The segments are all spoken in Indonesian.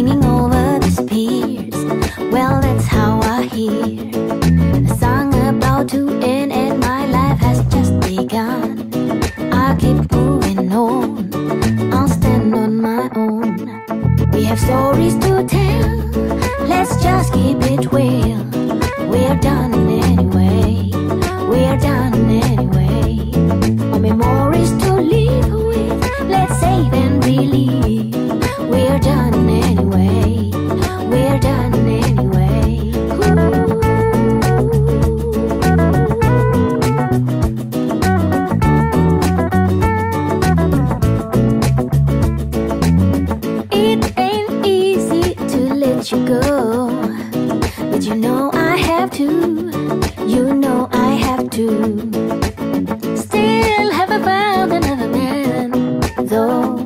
singing over the spears. Well, that's how I hear a song about to end and my life has just begun. I keep moving on, I'll stand on my own. We have stories to tell, let's just keep it real. We're done anyway, we're done anyway. Our memories to live with, let's save and relive. We're done anyway, we're done anyway. It ain't easy to let you go, but you know I have to, you know I have to. Still haven't found another man, though.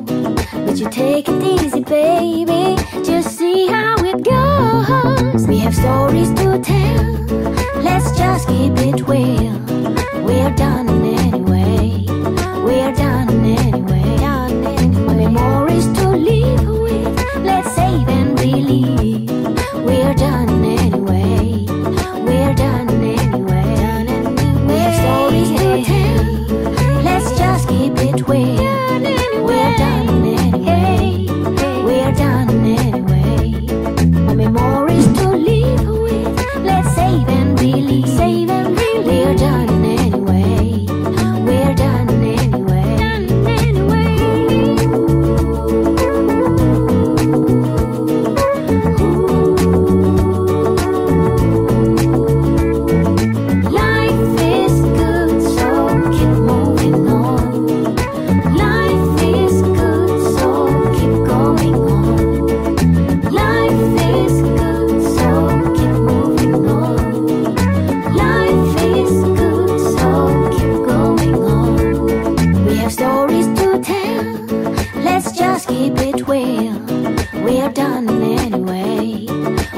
But you take it easy, baby, just see how it goes. We have stories to tell, let's just keep it real. We're done anyway, we're done anyway, done anyway. Memories to live with, let's save and relive. We're done anyway, we're done anyway, done anyway. We have stories to tell, let's just keep it real. We're done anyway, we're done anyway. More memories to live with, let's save and relive, save and relive. We're done anyway, we're done anyway, done anyway. Life is good, so keep moving on. Life is good, so keep going on. Life is good, so keep moving on. Life is good, so keep going on. We have stories to tell, let's just keep it real. We're done anyway,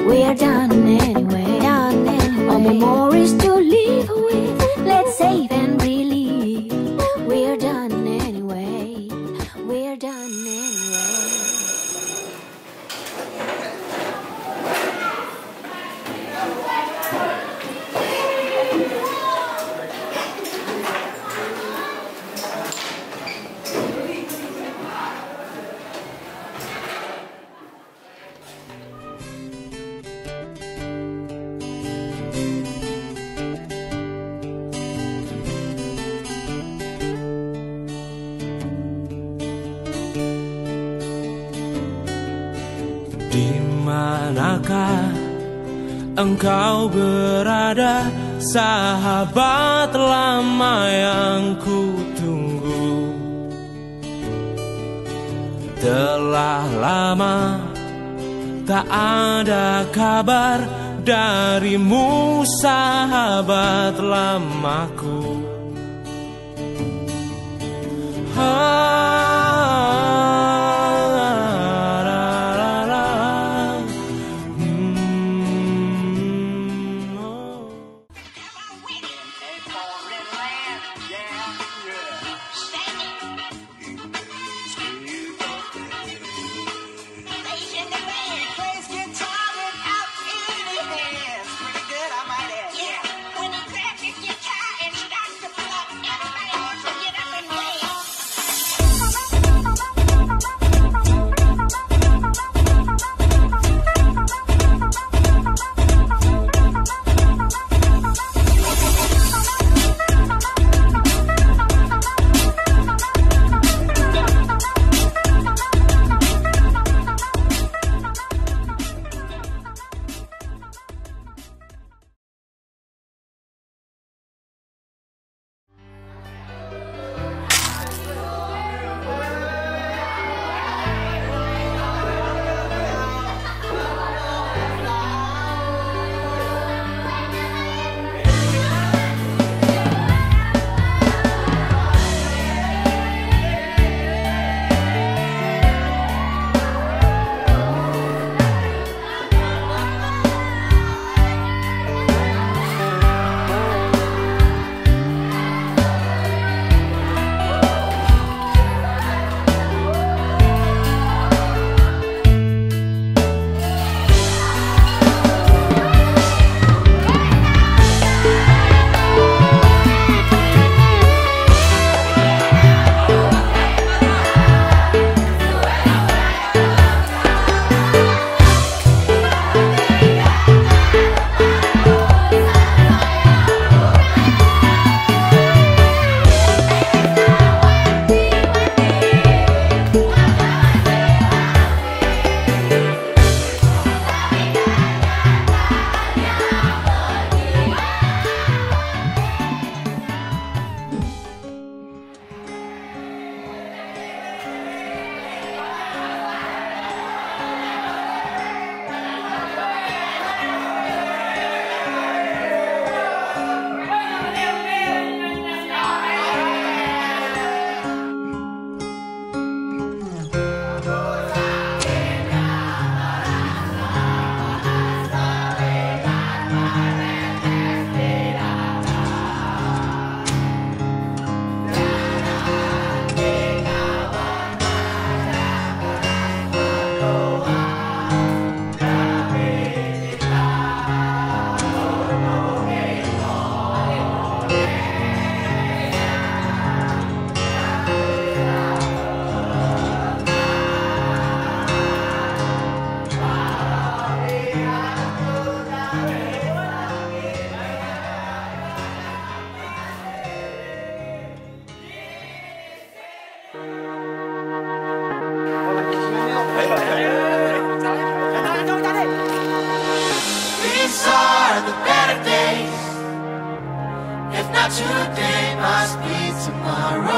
we're done anyway, done anyway. Our memories to live with, let's save and relive. We're done anyway, we're done anyway. Di manakah engkau berada, sahabat lama yang ku tunggu? Telah lama tak ada kabar darimu, sahabat lamaku. not today, must be tomorrow.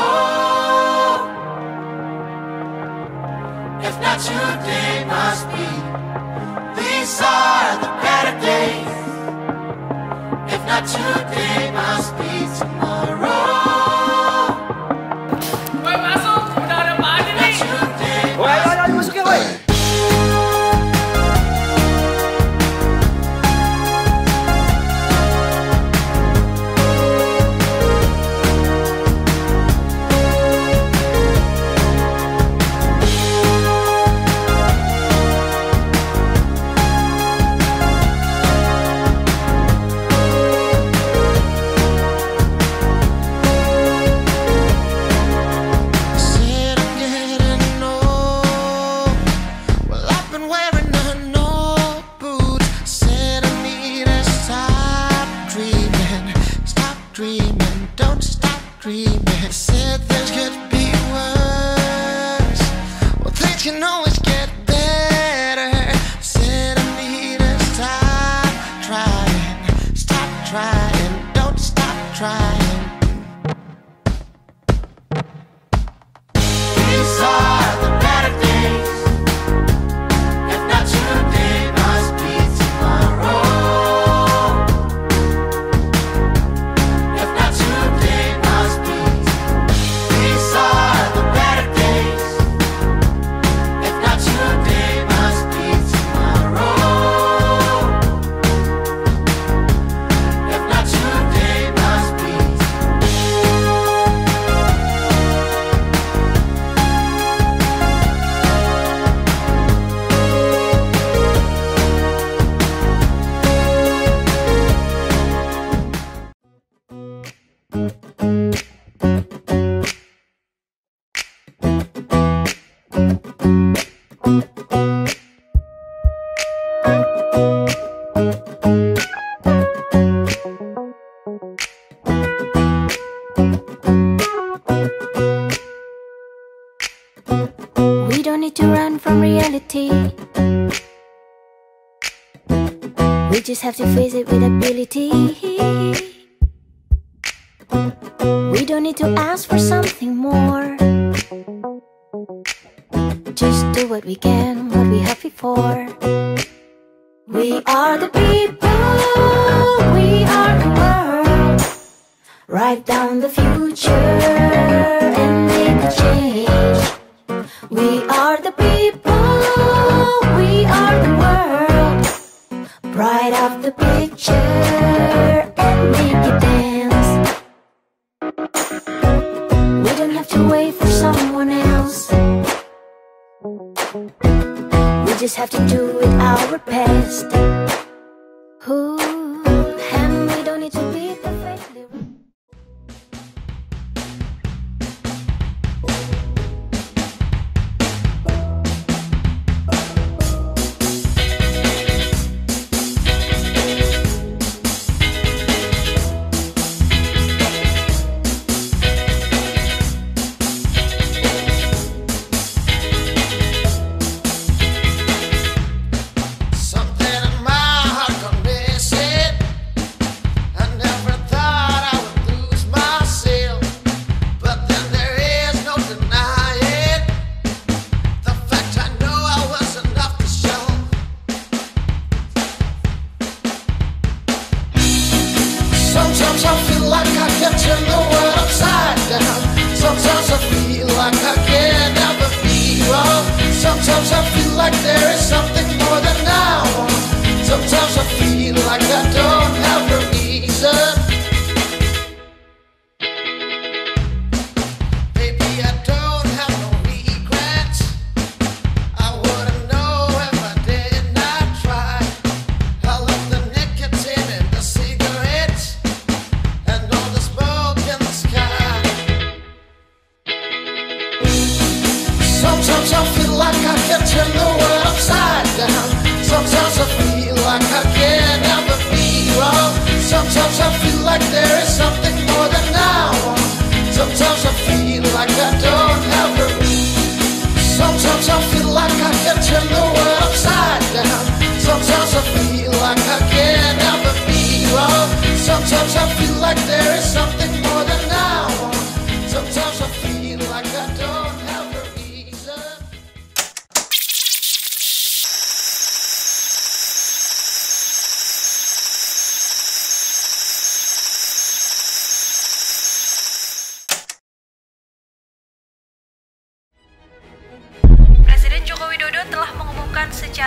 If not today, must be. These are the better days. If not today, must be tomorrow. Woi masuk, udah ada Pak Adi nih. Woi, ayo masuk ya woi. We don't need to run from reality. We just have to face it with ability. We don't need to ask for something more. Just do what we can, what we're happy for. We are the people, we are the world. Write down the future and make a change. We are the people, we are the world. Bright up the picture and make it dance. We don't have to wait for someone else. We just have to do it our best. Ooh, and we don't need to be perfectly right. Sometimes I feel like I can turn the world upside down. Sometimes I feel like I can never be wrong. Sometimes I feel like there is something more than I want. Sometimes I feel like I don't have a reason. Baby, I don't have no regrets. I wouldn't know if I did not try. I love the nicotine in the cigarettes and all the smoke in the sky. Sometimes I feel like I can turn the world upside down.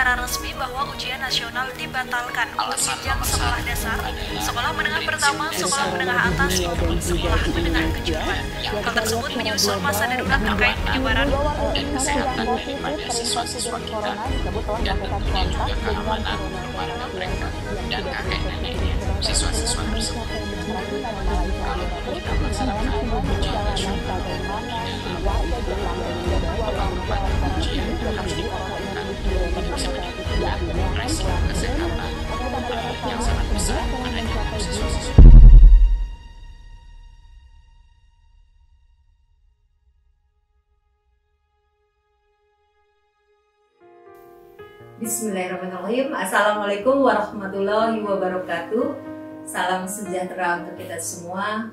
secara resmi bahwa ujian nasional dibatalkan untuk jenjang sekolah dasar, sekolah menengah pertama, sekolah menengah atas, maupun sekolah menengah kejuruan. Hal tersebut menyusul masa darurat terkait penyebaran kesehatan daripada siswa-siswa kita dan tentunya juga keamanan kepada mereka dan kakek neneknya siswa-siswa tersebut. Kalau kita melaksanakan ujian nasional ujian harus diperhatikan resiko kesehatan yang sangat besar adanya siswa-siswa. Bismillahirrahmanirrahim. Assalamualaikum warahmatullahi wabarakatuh. Salam sejahtera untuk kita semua.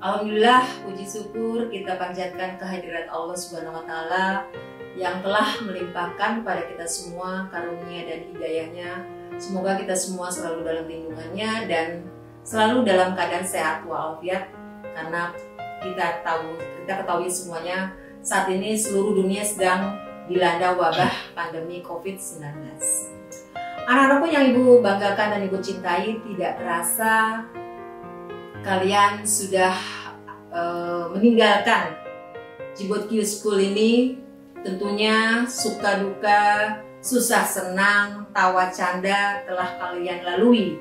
Alhamdulillah, puji syukur kita panjatkan kehadirat Allah Subhanahu wa Ta'ala yang telah melimpahkan kepada kita semua karunia dan hidayahnya. Semoga kita semua selalu dalam lindungannya dan selalu dalam keadaan sehat walafiat, karena kita ketahui semuanya saat ini seluruh dunia sedang dilanda wabah pandemi COVID-19. Anak-anakku yang Ibu banggakan dan Ibu cintai, tidak terasa kalian sudah meninggalkan Jibot Q School ini. Tentunya suka duka, susah senang, tawa canda telah kalian lalui.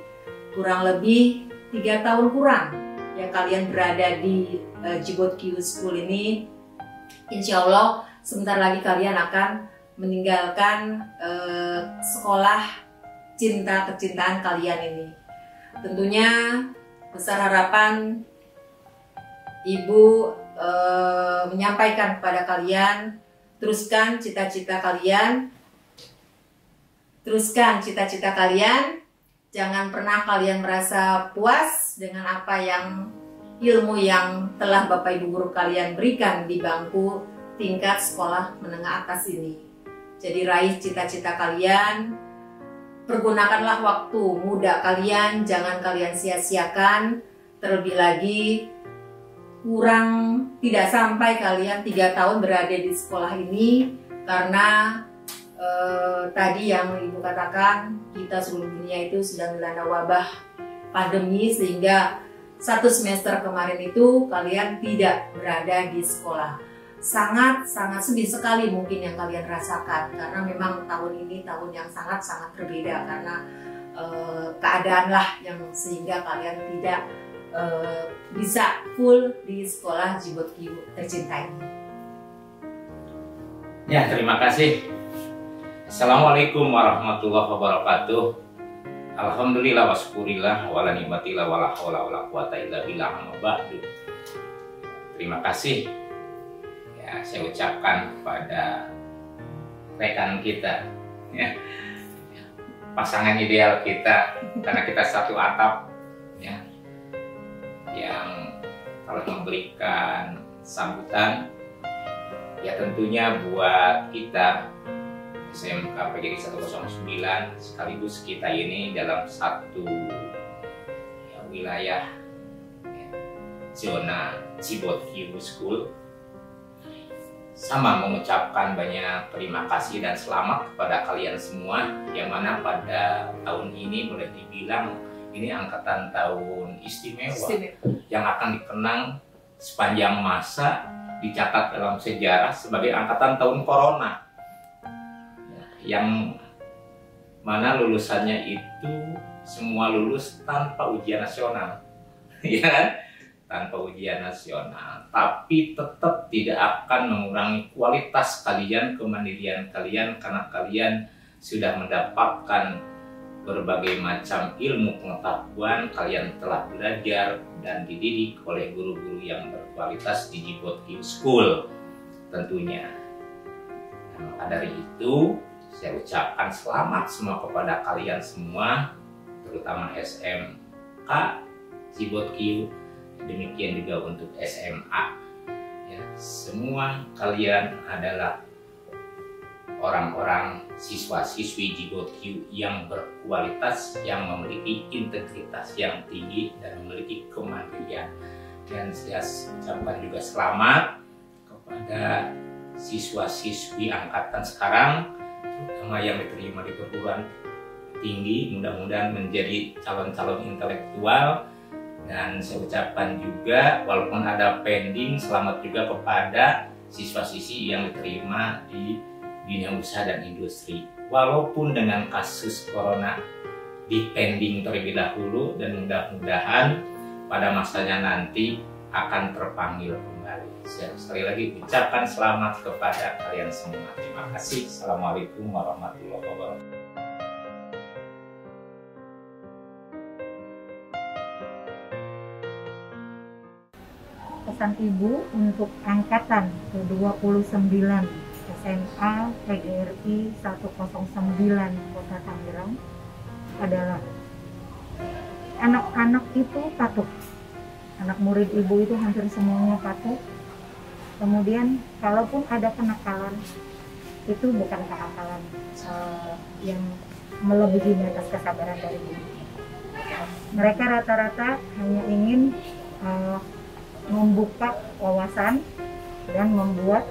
Kurang lebih 3 tahun kurang yang kalian berada di Jibot Q School ini. Insya Allah sebentar lagi kalian akan meninggalkan sekolah cinta kecintaan kalian ini. Tentunya besar harapan Ibu menyampaikan kepada kalian, teruskan cita-cita kalian, jangan pernah kalian merasa puas dengan apa yang ilmu yang telah Bapak Ibu guru kalian berikan di bangku tingkat sekolah menengah atas ini. Jadi raih cita-cita kalian, pergunakanlah waktu muda kalian, jangan kalian sia-siakan. Terlebih lagi, tidak sampai kalian 3 tahun berada di sekolah ini, karena tadi yang Ibu katakan, kita seluruh dunia itu sedang dilanda wabah pandemi, sehingga 1 semester kemarin itu kalian tidak berada di sekolah. Sangat sedih sekali mungkin yang kalian rasakan, karena memang tahun ini tahun yang sangat berbeda, karena keadaanlah yang sehingga kalian tidak bisa full di sekolah Jibot Q tercinta ini. Ya, terima kasih. Assalamualaikum warahmatullahi wabarakatuh. Alhamdulillah wa syukurillah wa la ni'matillah wa la haula wa la quwata illa billah, amma ba'du. Terima kasih ya saya ucapkan kepada rekan kita ya, pasangan ideal kita, karena kita satu atap ya, yang telah memberikan sambutan ya, tentunya buat kita SMK PGRI 109 sekaligus kita ini dalam satu ya, wilayah ya, zona Jibot Q School, sama mengucapkan banyak terima kasih dan selamat kepada kalian semua, yang mana pada tahun ini boleh dibilang ini angkatan tahun istimewa yang akan dikenang sepanjang masa, dicatat dalam sejarah sebagai angkatan tahun corona, yang mana lulusannya itu semua lulus tanpa ujian nasional, ya kan? Tanpa ujian nasional, tapi tetap tidak akan mengurangi kualitas kalian, kemandirian kalian, karena kalian sudah mendapatkan berbagai macam ilmu pengetahuan, kalian telah belajar dan dididik oleh guru-guru yang berkualitas di Jibot Q School tentunya. Nah, maka dari itu saya ucapkan selamat semua kepada kalian semua, terutama SMK Jibot Q, demikian juga untuk SMA. Ya, semua kalian adalah orang-orang siswa-siswi Jibot Q yang berkualitas, yang memiliki integritas yang tinggi dan memiliki kemandirian. Dan saya ucapkan juga selamat kepada siswa-siswi angkatan sekarang terutama yang diterima di perguruan tinggi, mudah-mudahan menjadi calon-calon intelektual. Dan saya ucapkan juga, walaupun ada pending, selamat juga kepada siswa-siswi yang diterima di dunia usaha dan industri. Walaupun dengan kasus corona di pending terlebih dahulu, dan mudah-mudahan pada masanya nanti akan terpanggil kembali. Saya sekali lagi ucapkan selamat kepada kalian semua. Terima kasih. Assalamualaikum warahmatullahi wabarakatuh. Pesan Ibu untuk angkatan ke-29 SMA PGRI 109 Kota Tangerang adalah anak-anak itu patuh. Anak murid Ibu itu hampir semuanya patuh. Kemudian kalaupun ada kenakalan, itu bukan kenakalan yang melebihi batas kesabaran dari Ibu. Mereka rata-rata hanya ingin membuka wawasan dan membuat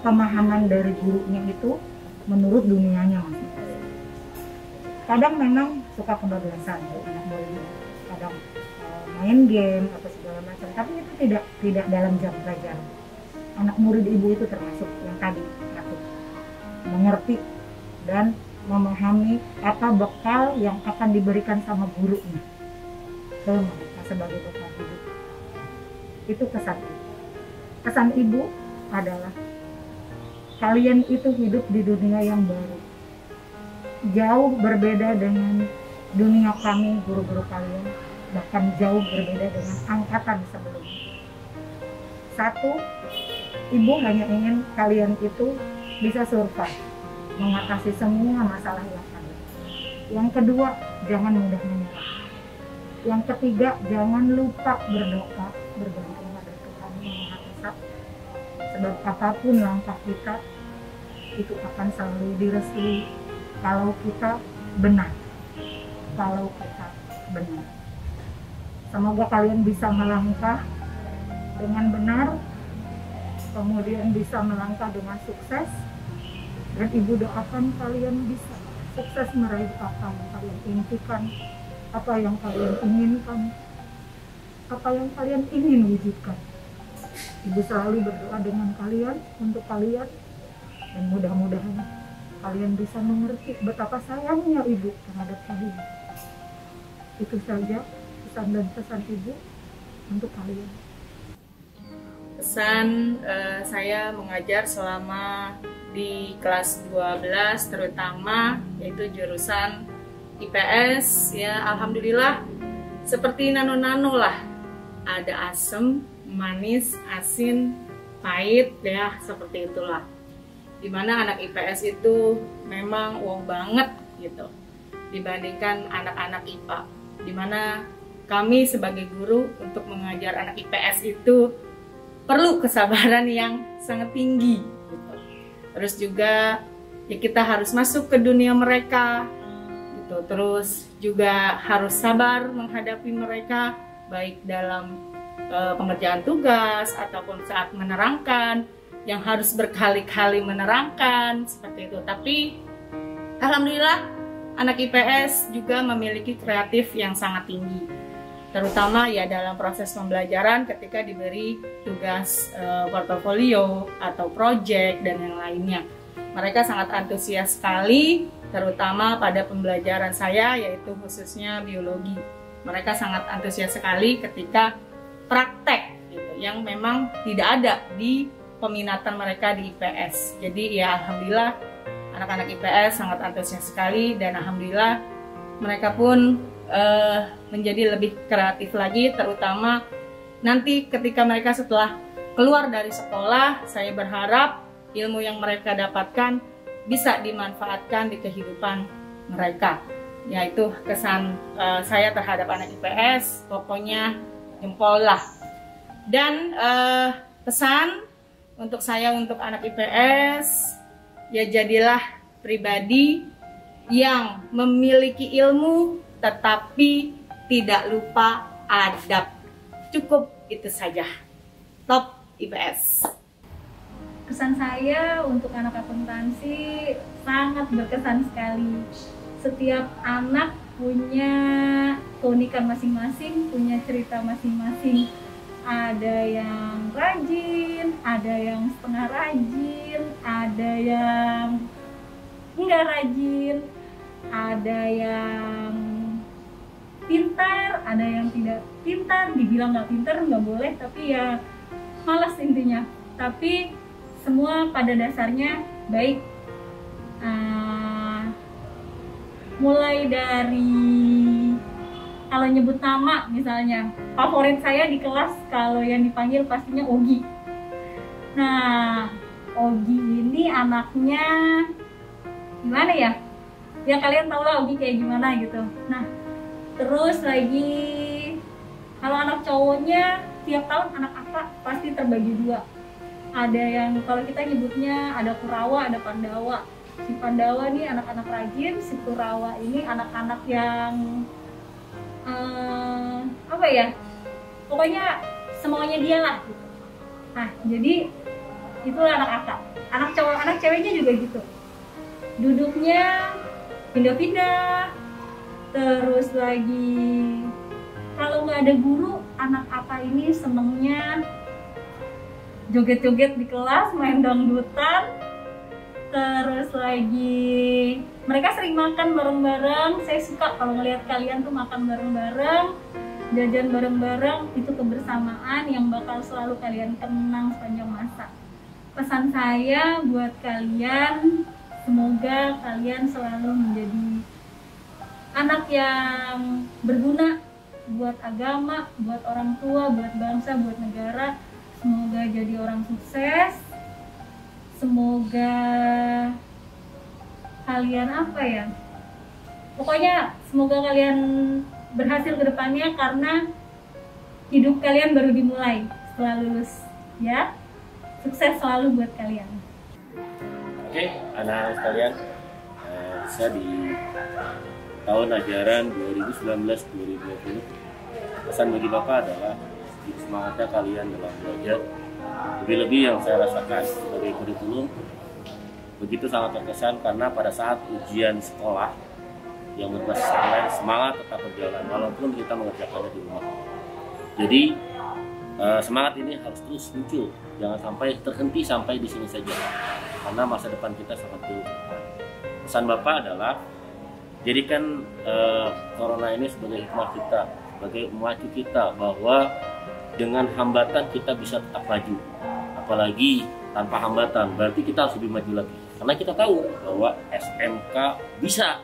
pemahaman dari gurunya itu menurut dunianya masing-masing. Kadang memang suka kebablasan anak murid, kadang main game atau segala macam, tapi itu tidak dalam jam pelajaran. Anak murid Ibu itu termasuk yang tadi mengerti dan memahami apa bekal yang akan diberikan sama gurunya ke mereka sebagai bekal hidup. Itu kesan Ibu. Kesan Ibu adalah kalian itu hidup di dunia yang baru, jauh berbeda dengan dunia kami guru-guru kalian, bahkan jauh berbeda dengan angkatan sebelumnya. Satu, Ibu hanya ingin kalian itu bisa survive, mengatasi semua masalah yang ada. Yang kedua, jangan mudah menyerah. Yang ketiga, jangan lupa berdoa, bergantung pada Tuhan Yang Maha Esa. Sebab apapun langkah kita, itu akan selalu direstui kalau kita benar. Kalau kita benar. Semoga kalian bisa melangkah dengan benar, kemudian bisa melangkah dengan sukses, dan Ibu doakan kalian bisa sukses meraih apa yang kalian impikan, apa yang kalian inginkan, apa yang kalian ingin wujudkan. Ibu selalu berdoa dengan kalian, untuk kalian, dan mudah-mudahan kalian bisa mengerti betapa sayangnya Ibu terhadap kalian. Itu saja pesan dan pesan Ibu untuk kalian. Pesan saya mengajar selama di kelas 12 terutama, yaitu jurusan IPS, ya alhamdulillah seperti nano-nano lah, ada asem, manis, asin, pahit, ya seperti itulah. Dimana anak IPS itu memang wow banget gitu dibandingkan anak-anak IPA. Dimana kami sebagai guru untuk mengajar anak IPS itu perlu kesabaran yang sangat tinggi gitu. Terus juga ya kita harus masuk ke dunia mereka. Terus juga harus sabar menghadapi mereka, baik dalam pengerjaan tugas ataupun saat menerangkan, yang harus berkali-kali menerangkan seperti itu. Tapi alhamdulillah anak IPS juga memiliki kreatif yang sangat tinggi, terutama ya dalam proses pembelajaran ketika diberi tugas portofolio atau project dan yang lainnya. Mereka sangat antusias sekali, terutama pada pembelajaran saya, yaitu khususnya biologi. Mereka sangat antusias sekali ketika praktek gitu, yang memang tidak ada di peminatan mereka di IPS. Jadi ya alhamdulillah anak-anak IPS sangat antusias sekali, dan alhamdulillah mereka pun menjadi lebih kreatif lagi, terutama nanti ketika mereka setelah keluar dari sekolah. Saya berharap ilmu yang mereka dapatkan bisa dimanfaatkan di kehidupan mereka. Yaitu kesan saya terhadap anak IPS, pokoknya jempol lah. Dan pesan untuk saya untuk anak IPS, ya jadilah pribadi yang memiliki ilmu tetapi tidak lupa adab. Cukup itu saja. Top IPS. Kesan saya untuk anak akuntansi sangat berkesan sekali. Setiap anak punya keunikan masing-masing, punya cerita masing-masing. Ada yang rajin, ada yang setengah rajin, ada yang enggak rajin, ada yang pintar, ada yang tidak pintar. Dibilang nggak pintar nggak boleh, tapi ya malas intinya. Tapi semua pada dasarnya baik. Mulai dari kalau nyebut nama misalnya, favorit saya di kelas kalau yang dipanggil pastinya Ogi. Nah, Ogi ini anaknya gimana ya? Ya kalian tau lah Ogi kayak gimana gitu. Nah, terus lagi kalau anak cowoknya tiap tahun anak apa pasti terbagi dua. Ada yang kalau kita nyebutnya ada Kurawa, ada Pandawa. Si Pandawa nih anak-anak rajin, si Kurawa ini anak-anak yang apa ya? Pokoknya semuanya dia lah gitu. Nah, jadi itulah anak akak. Anak cowok, anak ceweknya juga gitu. Duduknya pindah-pindah. Terus lagi kalau nggak ada guru, anak apa ini senengnya joget-joget di kelas, main dangdutan. Terus lagi mereka sering makan bareng-bareng. Saya suka kalau ngelihat kalian tuh makan bareng-bareng, jajan bareng-bareng. Itu kebersamaan yang bakal selalu kalian kenang sepanjang masa. Pesan saya buat kalian, semoga kalian selalu menjadi anak yang berguna buat agama, buat orang tua, buat bangsa, buat negara. Semoga jadi orang sukses. Semoga kalian apa ya? Pokoknya semoga kalian berhasil ke depannya karena hidup kalian baru dimulai setelah lulus, ya. Sukses selalu buat kalian. Oke, anak-anak sekalian, saya di tahun ajaran 2019-2020 pesan bagi Bapak adalah semangatnya kalian dalam belajar. Lebih-lebih yang saya rasakan sebagai kurikulum begitu sangat terkesan karena pada saat ujian sekolah yang berbasis online, semangat tetap berjalan walaupun kita mengerjakannya di rumah. Jadi semangat ini harus terus muncul, jangan sampai terhenti sampai di sini saja karena masa depan kita sangat jauh. Pesan Bapak adalah jadikan corona ini sebagai hikmah kita, sebagai memacu kita bahwa dengan hambatan kita bisa tetap maju. Apalagi tanpa hambatan, berarti kita harus lebih maju lagi. Karena kita tahu bahwa SMK bisa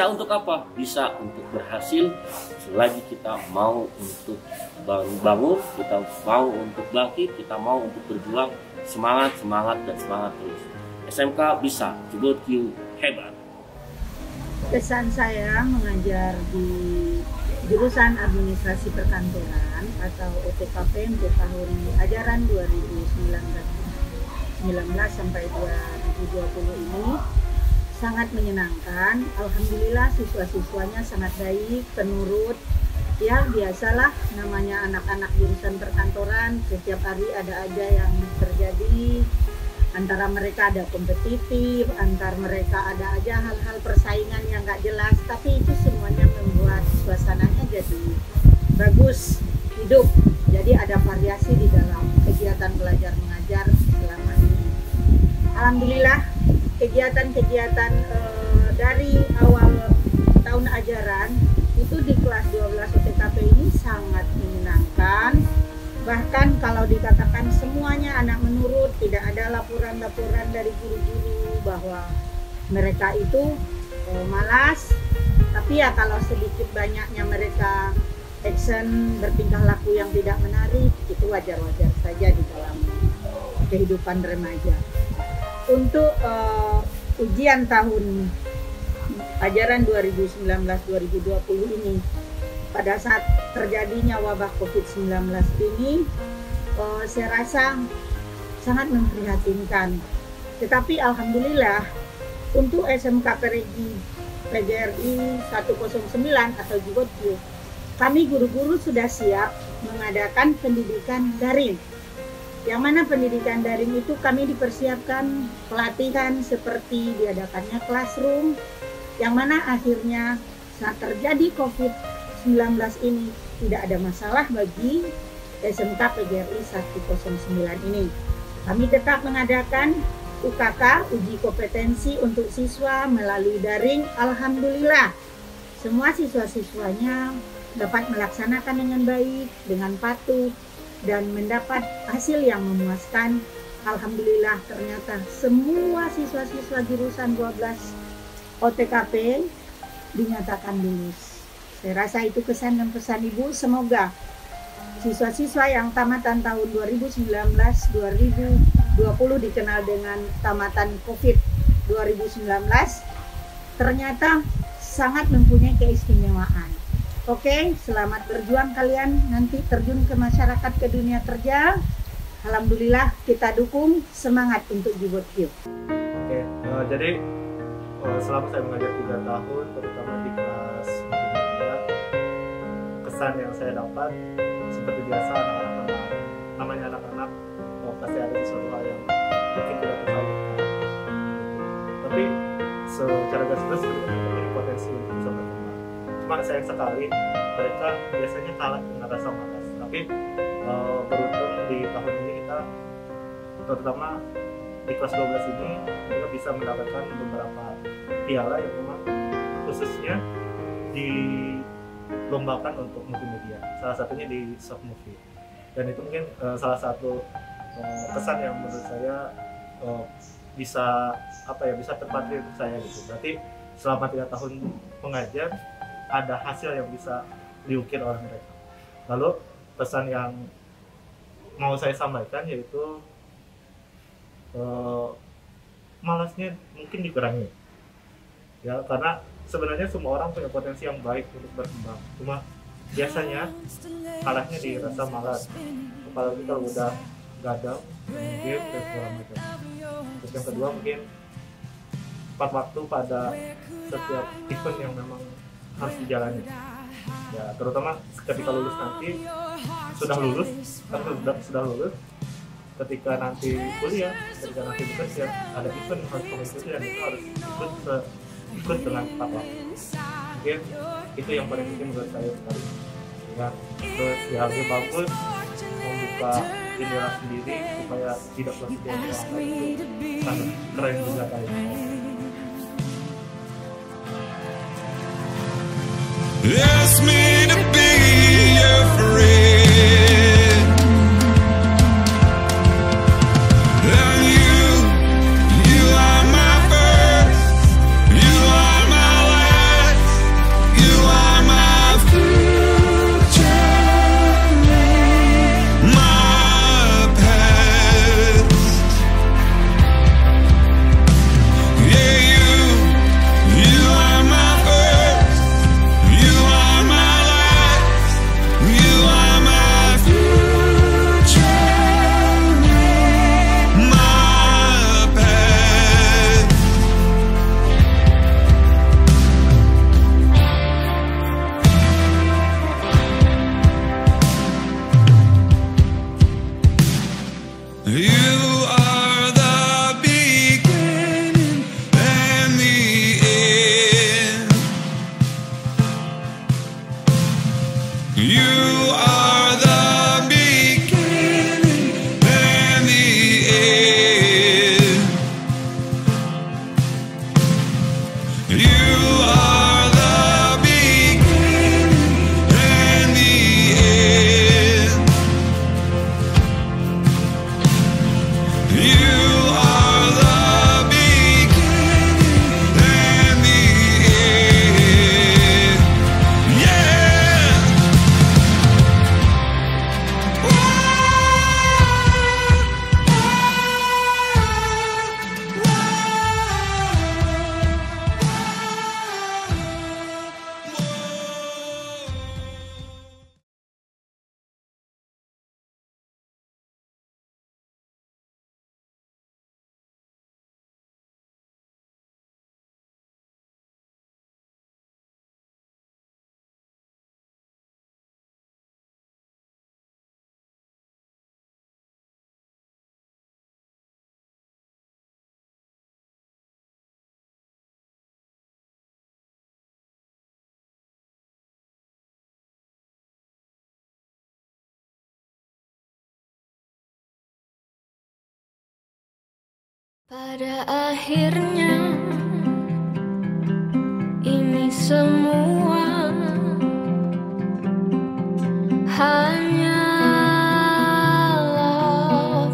untuk apa? Bisa untuk berhasil selagi kita mau untuk bangun, kita mau untuk bangkit, kita mau untuk berjuang. Semangat terus. SMK bisa, Cibut Q hebat. Kesan saya mengajar di jurusan Administrasi Perkantoran atau OTKP untuk tahun ajaran 2019 sampai 2020 ini sangat menyenangkan. Alhamdulillah siswa-siswanya sangat baik, penurut. Ya biasalah namanya anak-anak jurusan perkantoran, setiap hari ada aja yang terjadi. Antara mereka ada kompetitif, antar mereka ada aja hal-hal persaingan yang gak jelas, tapi itu semuanya membuat suasananya jadi bagus, hidup. Jadi ada variasi di dalam kegiatan belajar mengajar selama ini. Alhamdulillah kegiatan-kegiatan dari awal tahun ajaran itu di kelas 12 OTKP ini sangat menyenangkan. Bahkan kalau dikatakan semuanya anak menurut, tidak ada laporan-laporan dari guru-guru bahwa mereka itu malas. Tapi ya kalau sedikit banyaknya mereka action, bertingkah laku yang tidak menarik, itu wajar-wajar saja di dalam kehidupan remaja. Untuk ujian tahun ajaran 2019-2020 ini, pada saat terjadinya wabah COVID-19 ini, saya rasa sangat memprihatinkan. Tetapi alhamdulillah untuk SMK PGRI 109 atau Jibotju, kami guru-guru sudah siap mengadakan pendidikan daring. Yang mana pendidikan daring itu kami dipersiapkan pelatihan seperti diadakannya classroom, yang mana akhirnya saat terjadi COVID-19 ini tidak ada masalah bagi SMK PGRI 109 ini. Kami tetap mengadakan UKK, uji kompetensi untuk siswa melalui daring. Alhamdulillah, semua siswa-siswanya dapat melaksanakan dengan baik, dengan patuh, dan mendapat hasil yang memuaskan. Alhamdulillah, ternyata semua siswa-siswa jurusan 12 OTKP dinyatakan lulus. Saya rasa itu kesan dan pesan Ibu. Semoga siswa-siswa yang tamatan tahun 2019-2020 dikenal dengan tamatan COVID 2019 ternyata sangat mempunyai keistimewaan. Oke, selamat berjuang kalian nanti terjun ke masyarakat, ke dunia kerja. Alhamdulillah kita dukung, semangat untuk Jibotq. Oke, jadi selama saya mengajar 3 tahun, terutama di kelas multimedia, kesan yang saya dapat seperti biasa namanya anak-anak pasti ada sesuatu hal yang mungkin tidak tersalurkan. Tapi secara garis besar mereka memiliki potensi untuk bisa berkembang. Cuma sayang sekali mereka biasanya kalah dengan rasa malas. Tapi beruntung di tahun ini kita, terutama di kelas 12 ini, kita bisa mendapatkan beberapa piala yang memang khususnya dilombakan untuk multimedia. Salah satunya di short movie. Dan itu mungkin salah satu kesan yang menurut saya bisa terpatri untuk saya gitu. Berarti selama 3 tahun mengajar ada hasil yang bisa diukir oleh mereka. Lalu pesan yang mau saya sampaikan yaitu malasnya mungkin dikurangi ya, karena sebenarnya semua orang punya potensi yang baik untuk berkembang, cuma biasanya kalahnya di rasa malas, apalagi kalau udah gagal game dan segala macam. Terus yang kedua mungkin tepat waktu pada setiap event yang memang harus dijalani ya, terutama ketika lulus nanti, sudah lulus ketika nanti kuliah, ketika nanti bekerja, ada event yang harus mengikuti dan itu harus ikut dengan tepat waktu. Mungkin itu yang paling penting menurut saya sekali ya. Terus ya lebih bagus membuka jendela sendiri supaya tidak berpikir orang lain, itu sangat keren juga kayaknya. Ask me to be your friend, and you are my first, you are my last, you are my future, my past. Yeah, you are my first. You are Pada akhirnya ini semua hanyalah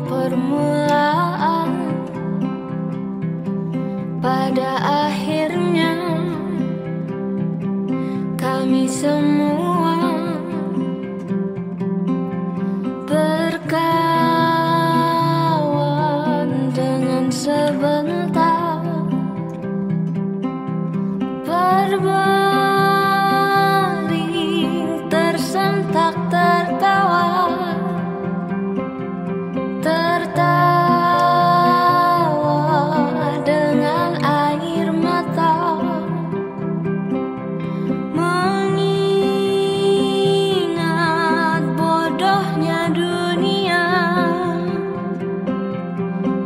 permulaan. Pada akhirnya kami semua berkawan dengan sebentar, berbaring tersentak tertawa, tertawa dengan air mata, mengingat bodohnya dunia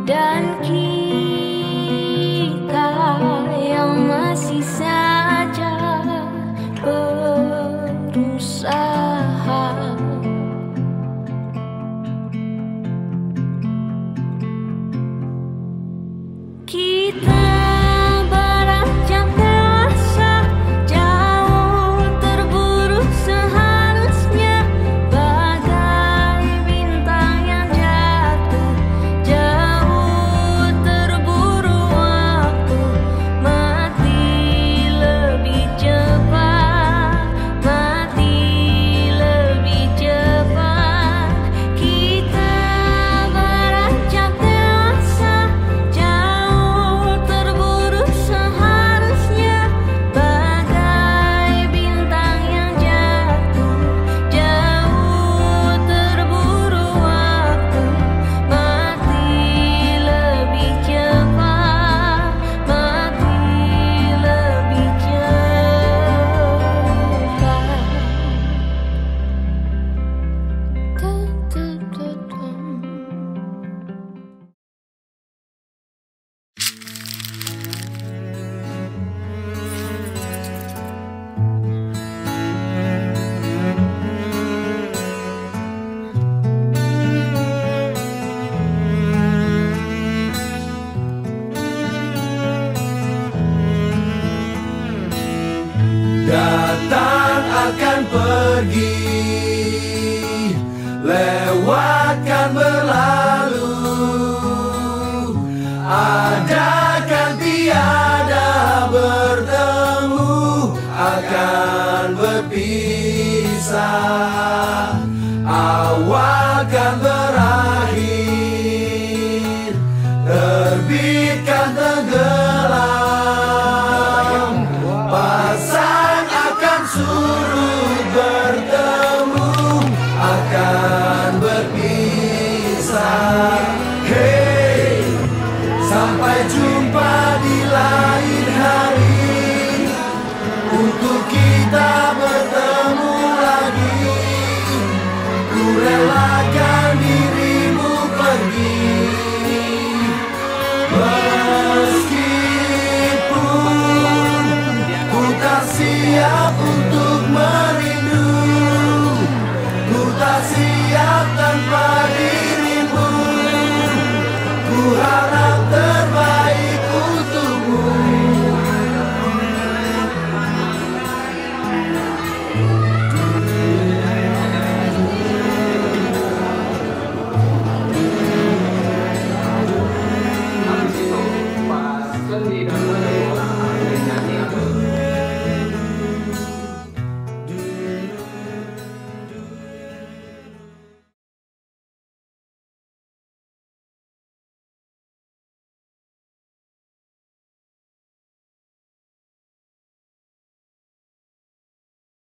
dan kita yang masih saja berusaha. Kita beranjak dewasa, jauh terburu seharusnya, bagai bintang yang jatuh, jauh terburu waktu, mati lebih cepat, mati lebih cepat. Kita beranjak dewasa, jauh terburu seharusnya, bagai bintang yang jatuh, jauh terburu waktu, mati lebih cepat, mati lebih Datang akan pergi, lewatkan berlalu, adakan tiada bertemu, akan berpisah. Awal